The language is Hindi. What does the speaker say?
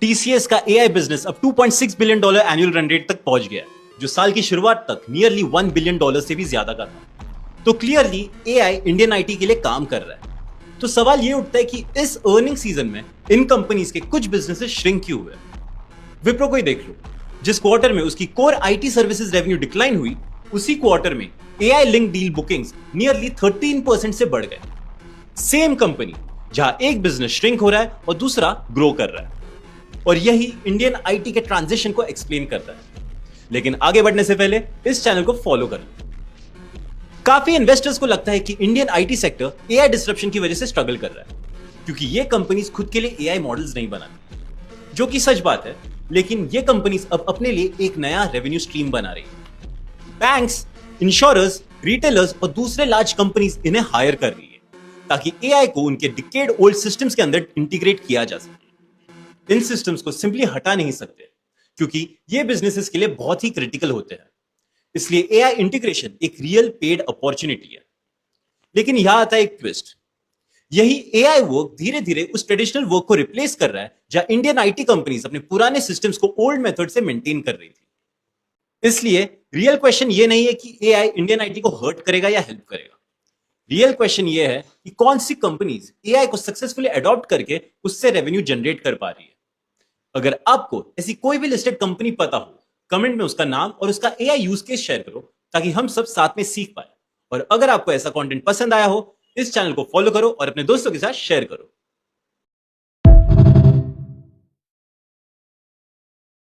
टीसीएस का एआई बिजनेस अब $2.6 बिलियन एनुअल रन रेट तक पहुंच गया है, जो साल की शुरुआत तक नियरली $1 बिलियन से भी ज्यादा का था। तो क्लियरली एआई इंडियन आईटी के लिए काम कर रहा है। तो सवाल यह उठता है कि इस अर्निंग सीजन में इन कंपनीज के कुछ बिजनेसेस श्रिंक क्यों हुए। विप्रो को ही देख लो, जिस क्वार्टर में उसकी core IT services revenue decline हुई, उसी क्वार्टर में AI link deal bookings nearly 13% से बढ़ गए। सेम कंपनी जहां एक बिजनेस श्रिंक हो रहा है और दूसरा ग्रो कर रहा है, और यही इंडियन आईटी के ट्रांजिशन को एक्सप्लेन करता है। लेकिन आगे बढ़ने से पहले इस चैनल को फॉलो कर लो। काफी इन्वेस्टर्स को लगता है कि Indian IT sector AI disruption की वजह से स्ट्रगल कर रहा है, क्योंकि ये कंपनीज खुद के लिए एआई मॉडल्स नहीं बनाती, जो कि सच बात है। लेकिन ये कंपनीज अब अपने लिए एक नया रेवेन्यू स्ट्रीम बना रही है। बैंक्स, इंश्योरर्स, रिटेलर्स और दूसरे लार्ज कंपनीज इन्हें हायर कर रही है, ताकि एआई को उनके डिकेड ओल्ड सिस्टम्स के अंदर इंटीग्रेट किया जा सके। इन सिस्टम्स को सिंपली हटा नहीं सकते, क्योंकि ये बिजनेसेस के लिए बहुत ही क्रिटिकल होते हैं। इसलिए एआई इंटीग्रेशन एक रियल पेड अपॉर्चुनिटी है। लेकिन यहां आता है एक ट्विस्ट। यही एआई वर्क धीरे धीरे उस ट्रेडिशनल वर्क को रिप्लेस कर रहा है, जहां इंडियन आईटी कंपनीज अपने पुराने सिस्टम्स को ओल्ड मेथड से मेंटेन कर रही थी। इसलिए रियल क्वेश्चन ये नहीं है कि एआई इंडियन आईटी को हर्ट करेगा या हेल्प करेगा। रियल क्वेश्चन ये है कि कौन सी कंपनीज एआई को सक्सेसफुली अडॉप्ट करके उससे रेवेन्यू जनरेट कर पा रही है। अगर आपको ऐसी कोई भी लिस्टेड कंपनी पता हो, कमेंट में उसका नाम और उसका एआई यूज केस शेयर करो, ताकि हम सब साथ में सीख पाए। और अगर आपको ऐसा कंटेंट पसंद आया हो, इस चैनल को फॉलो करो और अपने दोस्तों के साथ शेयर करो।